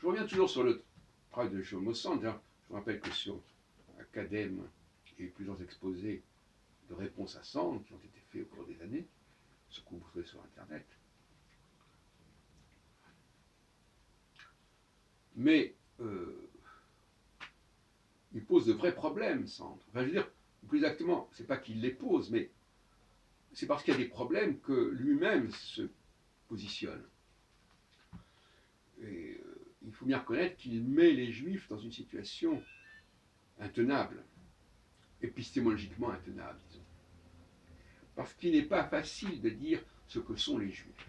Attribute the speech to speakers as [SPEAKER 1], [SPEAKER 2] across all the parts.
[SPEAKER 1] Je reviens toujours sur le travail de Shlomo Sand. Je vous rappelle que sur Academ, il y a eu plusieurs exposés de réponses à Sand qui ont été faits au cours des années, ce que vous trouvez sur Internet. Mais il pose de vrais problèmes, Sand. Enfin, je veux dire, plus exactement, c'est pas qu'il les pose, mais c'est parce qu'il y a des problèmes que lui-même se positionne. Et il faut bien reconnaître qu'il met les Juifs dans une situation intenable, épistémologiquement intenable, disons. Parce qu'il n'est pas facile de dire ce que sont les Juifs.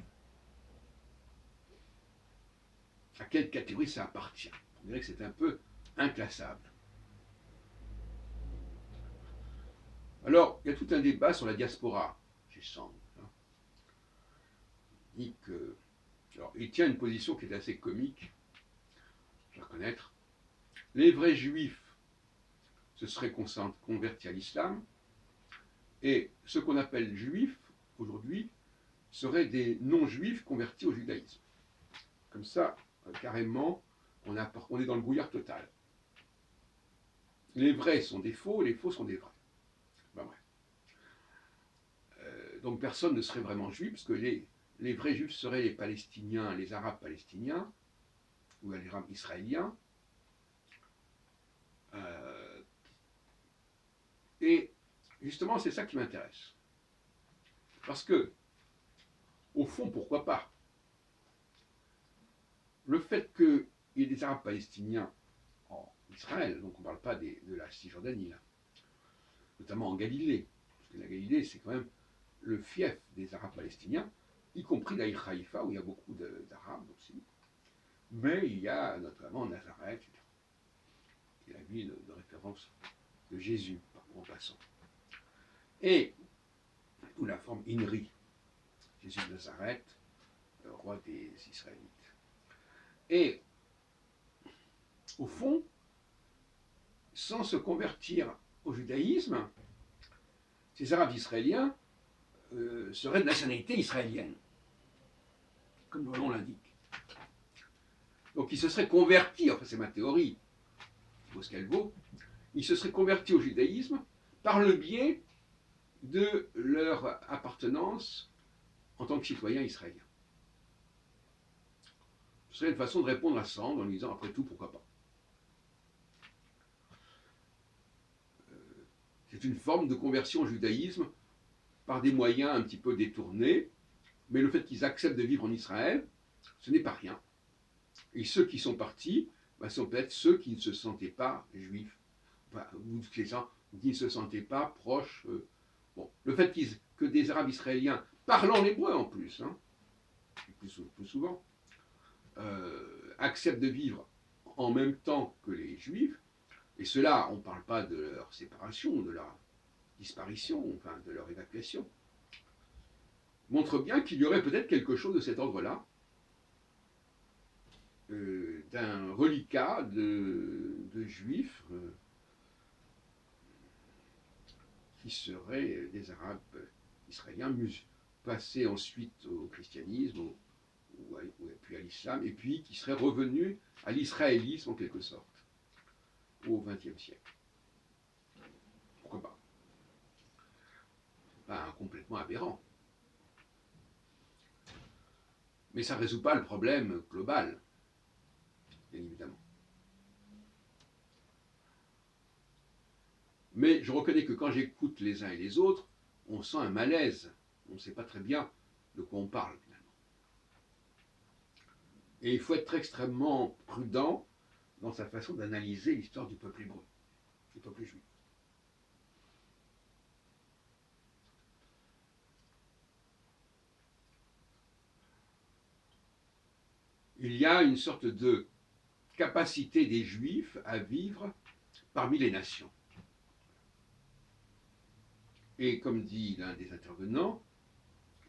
[SPEAKER 1] À quelle catégorie ça appartient? On dirait que c'est un peu inclassable. Alors, il y a tout un débat sur la diaspora chez Sand. Il dit que. Alors, il tient une position qui est assez comique, je dois reconnaître. Les vrais Juifs se seraient convertis à l'islam, et ce qu'on appelle juifs aujourd'hui seraient des non-juifs convertis au judaïsme. Comme ça, carrément, on est dans le brouillard total. Les vrais sont des faux, les faux sont des vrais. Ben bref. Donc personne ne serait vraiment juif, parce que les vrais juifs seraient les Palestiniens, les Arabes palestiniens, ou les Arabes israéliens. Et justement, c'est ça qui m'intéresse. Parce que, au fond, pourquoi pas? Le fait qu'il y ait des Arabes palestiniens en Israël, donc on ne parle pas de la Cisjordanie, là, notamment en Galilée, parce que la Galilée, c'est quand même le fief des Arabes palestiniens, y compris d'Aïr Haïfa, où il y a beaucoup d'Arabes aussi, mais il y a notamment Nazareth, qui est la ville de référence de Jésus, en passant. Et, ou la forme Inri, Jésus de Nazareth, roi des Israélites. Et, au fond, sans se convertir au judaïsme, ces Arabes israéliens seraient de nationalité israélienne, comme le nom l'indique. Donc ils se seraient convertis, enfin c'est ma théorie, vaut ce qu'elle vaut, ils se seraient convertis au judaïsme par le biais de leur appartenance en tant que citoyens israéliens. Ce serait une façon de répondre à Sand en lui disant après tout pourquoi pas. C'est une forme de conversion au judaïsme par des moyens un petit peu détournés, mais le fait qu'ils acceptent de vivre en Israël, ce n'est pas rien. Et ceux qui sont partis, sont peut-être ceux qui ne se sentaient pas juifs, ou les gens qui ne se sentaient pas proches. Bon, le fait que des Arabes israéliens, parlant l'hébreu en plus, plus souvent, acceptent de vivre en même temps que les Juifs, et cela, on ne parle pas de leur séparation, de leur disparition, enfin de leur évacuation, montre bien qu'il y aurait peut-être quelque chose de cet ordre-là, d'un reliquat de Juifs qui seraient des Arabes israéliens passés ensuite au christianisme, ou puis à l'islam, et puis qui seraient revenus à l'israélisme en quelque sorte, au XXe siècle. Pourquoi pas? Pas complètement aberrant. Mais ça ne résout pas le problème global, bien évidemment. Mais je reconnais que quand j'écoute les uns et les autres, on sent un malaise. On ne sait pas très bien de quoi on parle, finalement. Et il faut être extrêmement prudent dans sa façon d'analyser l'histoire du peuple hébreu, du peuple juif. Il y a une sorte de capacité des Juifs à vivre parmi les nations. Et comme dit l'un des intervenants,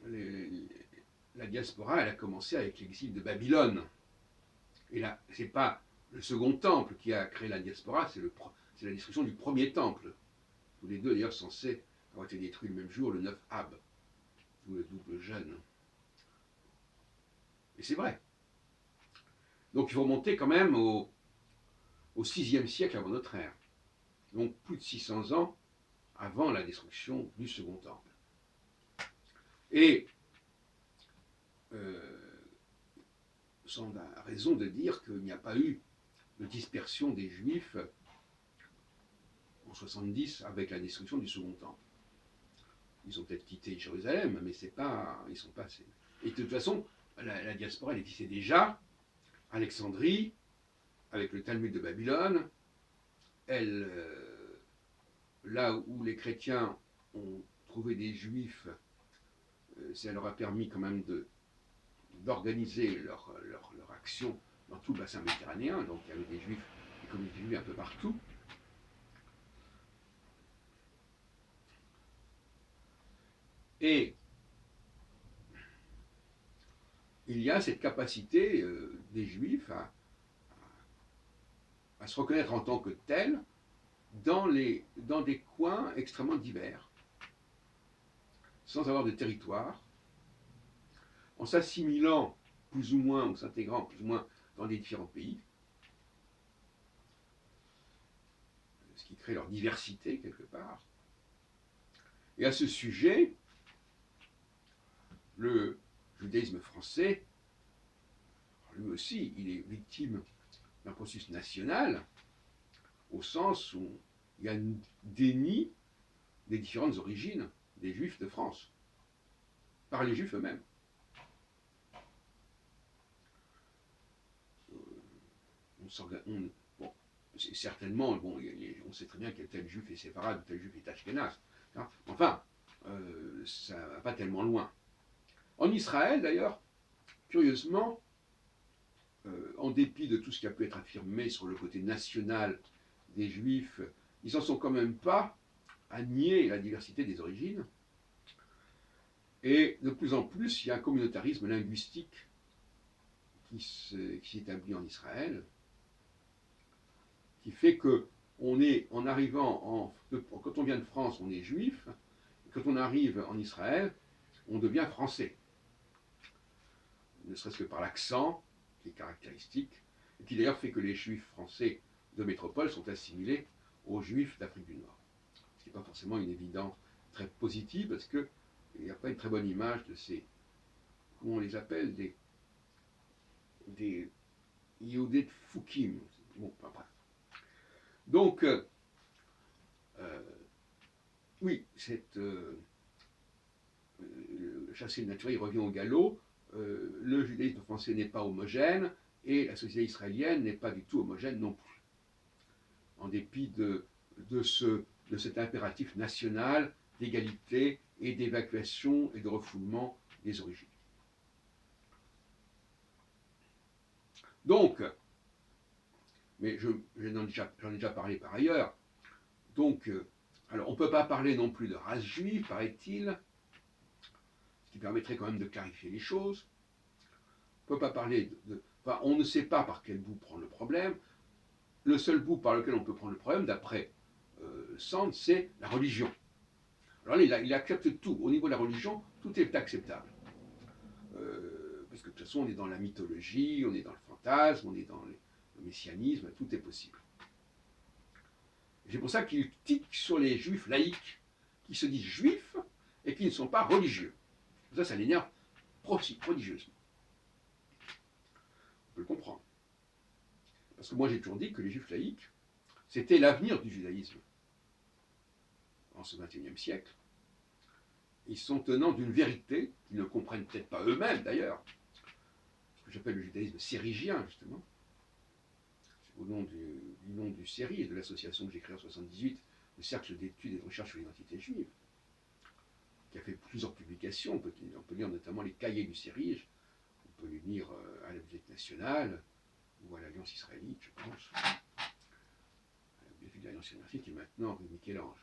[SPEAKER 1] la diaspora, elle a commencé avec l'exil de Babylone. Et là, ce n'est pas le second temple qui a créé la diaspora, c'est la destruction du premier temple. Tous les deux, d'ailleurs, censés avoir été détruits le même jour, le 9 Ab, ou le double jeûne. Et c'est vrai. Donc il faut remonter quand même au VIe siècle avant notre ère. Donc plus de 600 ans avant la destruction du Second Temple. Et sans raison de dire qu'il n'y a pas eu de dispersion des Juifs en 70 avec la destruction du Second Temple. Ils ont peut-être quitté Jérusalem, mais c'est pas, ils sont pas assez. Et de toute façon, la diaspora, elle existait déjà. Alexandrie, avec le Talmud de Babylone, elle, là où les chrétiens ont trouvé des Juifs, ça leur a permis quand même d'organiser leur action dans tout le bassin méditerranéen. Donc il y avait des Juifs, des communautés juives un peu partout. Et il y a cette capacité des Juifs à se reconnaître en tant que tels dans des coins extrêmement divers, sans avoir de territoire, en s'assimilant plus ou moins, ou s'intégrant plus ou moins dans les différents pays, ce qui crée leur diversité quelque part. Et à ce sujet, le judaïsme français, lui aussi, il est victime d'un processus national, au sens où il y a un déni des différentes origines des Juifs de France, par les Juifs eux-mêmes. Bon, certainement, bon, on sait très bien qu'il y a tel Juif est séfarade, tel Juif est ashkénaze. Hein. Enfin, ça ne va pas tellement loin. En Israël, d'ailleurs, curieusement, en dépit de tout ce qui a pu être affirmé sur le côté national des Juifs, ils n'en sont quand même pas à nier la diversité des origines. Et de plus en plus, il y a un communautarisme linguistique qui s'établit en Israël, qui fait que en arrivant quand on vient de France, on est juif, et quand on arrive en Israël, on devient français. Ne serait-ce que par l'accent, qui est caractéristique, et qui d'ailleurs fait que les juifs français de métropole sont assimilés aux juifs d'Afrique du Nord. Ce qui n'est pas forcément une évidence très positive, parce qu'il n'y a pas une très bonne image de ces, comment on les appelle, des Yehudé de Foukim. Bon, enfin bref. Donc, oui, chasser le naturel, il revient au galop. Le judaïsme français n'est pas homogène et la société israélienne n'est pas du tout homogène non plus. En dépit de cet impératif national d'égalité et d'évacuation et de refoulement des origines. Donc, mais j'en ai déjà parlé par ailleurs, donc, alors on ne peut pas parler non plus de race juive, paraît-il, ce qui permettrait quand même de clarifier les choses. On ne peut pas parler enfin, on ne sait pas par quel bout prendre le problème. Le seul bout par lequel on peut prendre le problème, d'après Sand, c'est la religion. Alors là, il accepte tout. Au niveau de la religion, tout est acceptable. Parce que de toute façon, on est dans la mythologie, on est dans le fantasme, on est dans le messianisme, tout est possible. C'est pour ça qu'il tique sur les juifs laïcs, qui se disent juifs et qui ne sont pas religieux. Ça l'énerve prodigieusement. On peut le comprendre. Parce que moi j'ai toujours dit que les juifs laïcs, c'était l'avenir du judaïsme. En ce XXIe siècle, ils sont tenants d'une vérité qu'ils ne comprennent peut-être pas eux-mêmes d'ailleurs, ce que j'appelle le judaïsme sérigien justement, au nom du Séri et de l'association que j'ai créée en 1978, le Cercle d'études et de recherche sur l'identité juive, qui a fait plusieurs publications. On peut lire notamment les cahiers du Sérige, on peut les lire à la Bibliothèque nationale ou à l'Alliance israélite, je pense, à la Bibliothèque de l'Alliance israélite qui est maintenant rue Michel-Ange.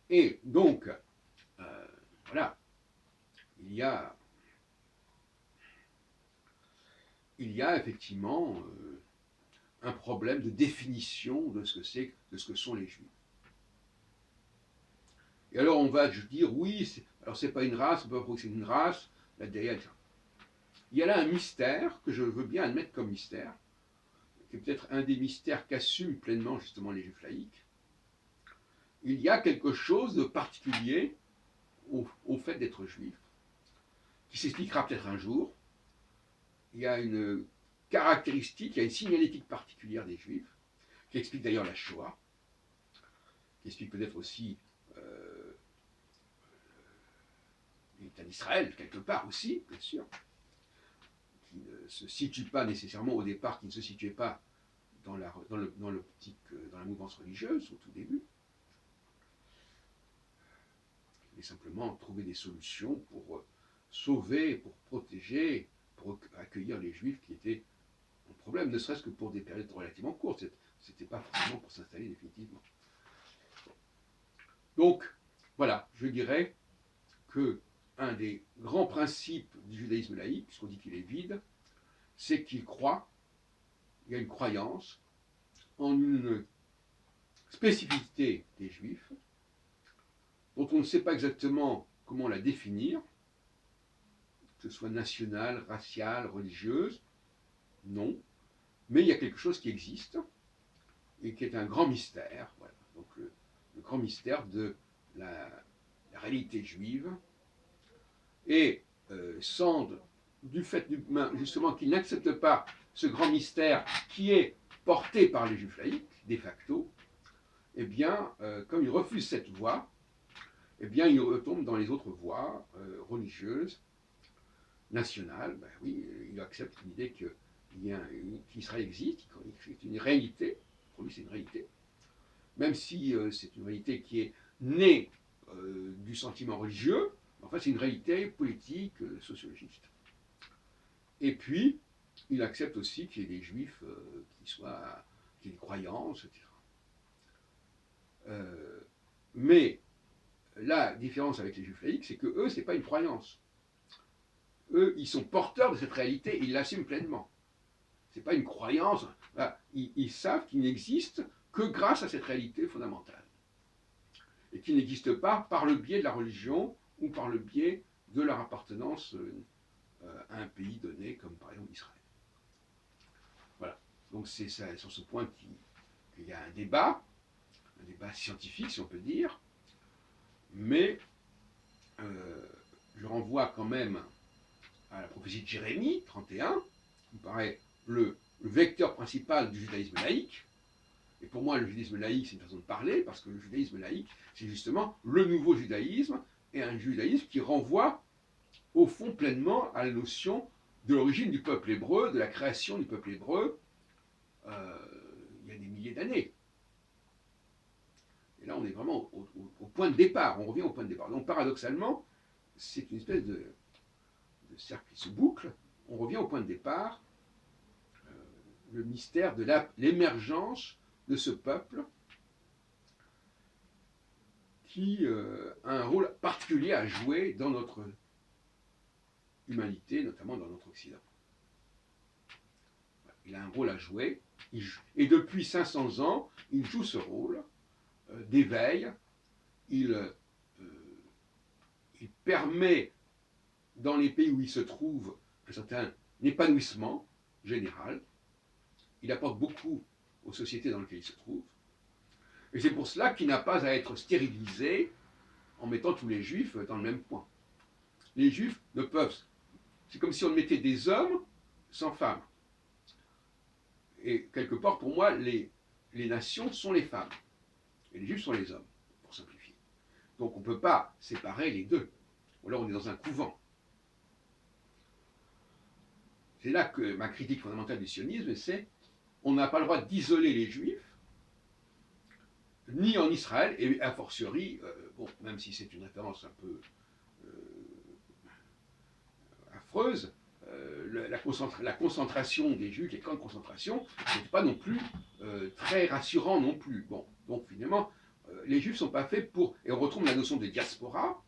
[SPEAKER 1] Et donc, voilà, il y a effectivement un problème de définition de ce que sont les Juifs. Et alors on va dire, oui, alors c'est pas une race, on peut pas dire que c'est une race, là derrière, il y a là un mystère que je veux bien admettre comme mystère, qui est peut-être un des mystères qu'assument pleinement justement les juifs laïcs, il y a quelque chose de particulier au fait d'être juif, qui s'expliquera peut-être un jour. Il y a une caractéristique, il y a une signalétique particulière des juifs, qui explique d'ailleurs la Shoah, qui explique peut-être aussi l'État d'Israël, quelque part aussi, bien sûr, qui ne se situe pas nécessairement au départ, qui ne se situait pas dans l'optique, dans la mouvance religieuse au tout début, mais simplement trouver des solutions pour sauver, pour protéger, pour accueillir les juifs qui étaient en problème, ne serait-ce que pour des périodes relativement courtes. C'était pas forcément pour s'installer définitivement. Donc, voilà, je dirais que un des grands principes du judaïsme laïque, puisqu'on dit qu'il est vide, c'est qu'il croit, il y a une croyance en une spécificité des juifs, dont on ne sait pas exactement comment la définir, que ce soit nationale, raciale, religieuse, non, mais il y a quelque chose qui existe et qui est un grand mystère, voilà. Donc le grand mystère de la réalité juive, et Sand, du fait justement qu'il n'accepte pas ce grand mystère qui est porté par les juifs laïcs, de facto, eh bien, comme il refuse cette voie, eh bien, il retombe dans les autres voies religieuses, nationales. Ben oui, il accepte l'idée qu'Israël existe, que c'est une réalité. Pour lui, c'est une réalité. Même si c'est une réalité qui est née du sentiment religieux, en fait, c'est une réalité politique, sociologiste. Et puis, il accepte aussi qu'il y ait des juifs qui aient des croyances, etc. Mais la différence avec les juifs laïcs, c'est que eux, c'est pas une croyance. Eux, ils sont porteurs de cette réalité, ils l'assument pleinement. C'est pas une croyance. Voilà. Ils savent qu'il n'existe que grâce à cette réalité fondamentale. Et qu'il n'existe pas par le biais de la religion ou par le biais de leur appartenance à un pays donné, comme par exemple Israël. Voilà. Donc c'est sur ce point qu'il y a un débat scientifique, si on peut dire, mais je renvoie quand même à la prophétie de Jérémie 31, qui me paraît le vecteur principal du judaïsme laïque. Et pour moi, le judaïsme laïque, c'est une façon de parler, parce que le judaïsme laïque, c'est justement le nouveau judaïsme, et un judaïsme qui renvoie, au fond, pleinement à la notion de l'origine du peuple hébreu, de la création du peuple hébreu, il y a des milliers d'années. Et là, on est vraiment au point de départ, on revient au point de départ. Donc, paradoxalement, c'est une espèce de cercle qui se boucle, on revient au point de départ, le mystère de l'émergence de ce peuple qui a un rôle particulier à jouer dans notre humanité, notamment dans notre Occident. Il a un rôle à jouer, et depuis 500 ans, il joue ce rôle d'éveil, il permet, dans les pays où il se trouve, un certain épanouissement général, il apporte beaucoup aux sociétés dans lesquelles il se trouve, et c'est pour cela qu'il n'a pas à être stérilisé en mettant tous les juifs dans le même point. Les juifs ne peuvent... C'est comme si on mettait des hommes sans femmes. Et quelque part, pour moi, les nations sont les femmes. Et les juifs sont les hommes, pour simplifier. Donc on ne peut pas séparer les deux. Ou alors on est dans un couvent. C'est là que ma critique fondamentale du sionisme, c'est on n'a pas le droit d'isoler les juifs, ni en Israël, et a fortiori, bon, même si c'est une référence un peu affreuse, la concentration des juifs, les camps de concentration, n'est pas non plus très rassurant non plus. Bon, donc finalement, les juifs ne sont pas faits pour, et on retrouve la notion de diaspora,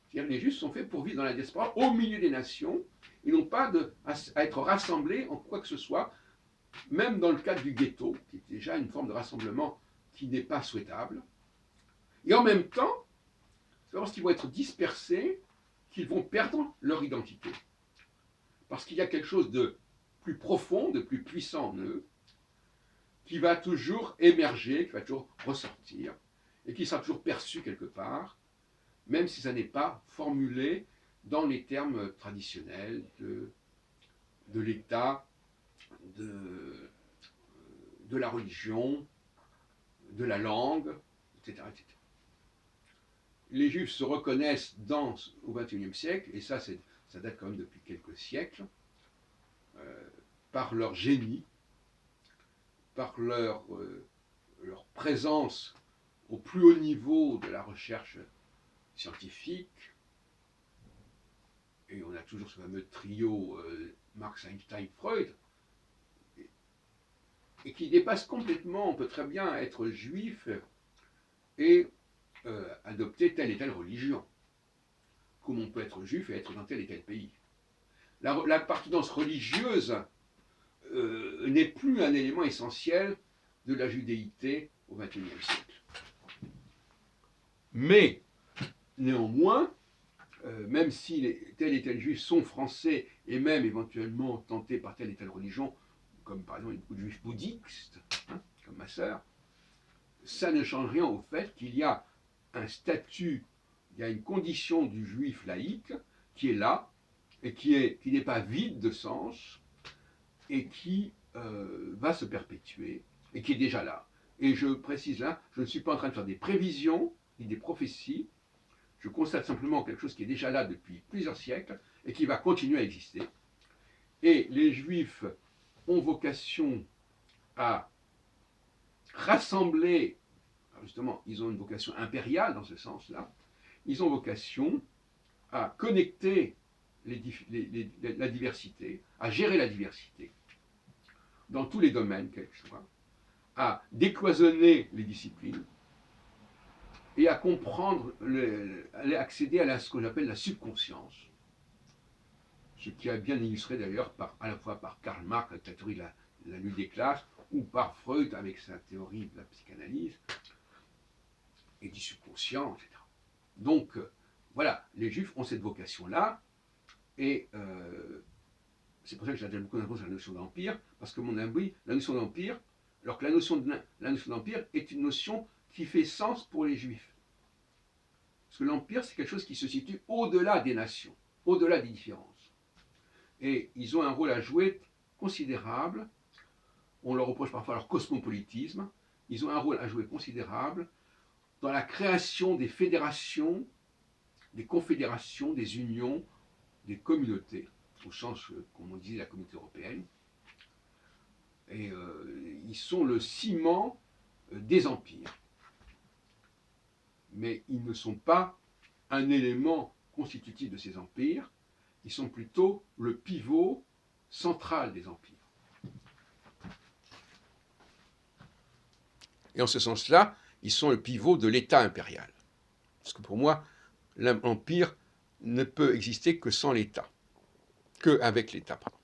[SPEAKER 1] c'est-à-dire que les juifs sont faits pour vivre dans la diaspora au milieu des nations, ils n'ont pas à être rassemblés en quoi que ce soit, même dans le cadre du ghetto, qui est déjà une forme de rassemblement qui n'est pas souhaitable. Et en même temps, c'est lorsqu'ils vont être dispersés qu'ils vont perdre leur identité. Parce qu'il y a quelque chose de plus profond, de plus puissant en eux, qui va toujours émerger, qui va toujours ressortir, et qui sera toujours perçu quelque part, même si ça n'est pas formulé dans les termes traditionnels de l'État, de la religion, de la langue, etc., etc. Les Juifs se reconnaissent au XXIe siècle, et ça date quand même depuis quelques siècles, par leur génie, par leur présence au plus haut niveau de la recherche scientifique. Et on a toujours ce fameux trio Marx, Einstein, Freud, et qui dépasse complètement. On peut très bien être juif et adopter telle et telle religion, comme on peut être juif et être dans tel et tel pays. L'appartenance religieuse n'est plus un élément essentiel de la judéité au XXIe siècle. Mais, néanmoins, même si tel et tel juifs sont français et même éventuellement tentés par telle et telle religion, comme par exemple beaucoup de juifs bouddhistes, hein, comme ma sœur, ça ne change rien au fait qu'il y a un statut, il y a une condition du juif laïque qui est là et qui n'est pas vide de sens et qui va se perpétuer et qui est déjà là. Et je précise là, je ne suis pas en train de faire des prévisions ni des prophéties, je constate simplement quelque chose qui est déjà là depuis plusieurs siècles et qui va continuer à exister. Et les Juifs ont vocation à rassembler, justement, ils ont une vocation impériale dans ce sens-là, ils ont vocation à connecter la diversité, à gérer la diversité dans tous les domaines, quels que soient, à décloisonner les disciplines et à comprendre, à accéder à ce qu'on appelle la subconscience. Ce qui a bien illustré d'ailleurs à la fois par Karl Marx avec la théorie de la lutte des classes, ou par Freud avec sa théorie de la psychanalyse, et du subconscient, etc. Donc, voilà, les Juifs ont cette vocation-là, et c'est pour ça que j'attache beaucoup d'importance à la notion d'empire, parce que mon avis, la notion d'empire, alors que la notion d'empire est une notion qui fait sens pour les Juifs. Parce que l'empire, c'est quelque chose qui se situe au-delà des nations, au-delà des différences. Et ils ont un rôle à jouer considérable. On leur reproche parfois leur cosmopolitisme. Ils ont un rôle à jouer considérable dans la création des fédérations, des confédérations, des unions, des communautés, au sens, comme on disait, la communauté européenne. Et ils sont le ciment des empires. Mais ils ne sont pas un élément constitutif de ces empires, ils sont plutôt le pivot central des empires. Et en ce sens-là, ils sont le pivot de l'État impérial. Parce que pour moi, l'empire ne peut exister que sans l'État, qu'avec l'État, pardon.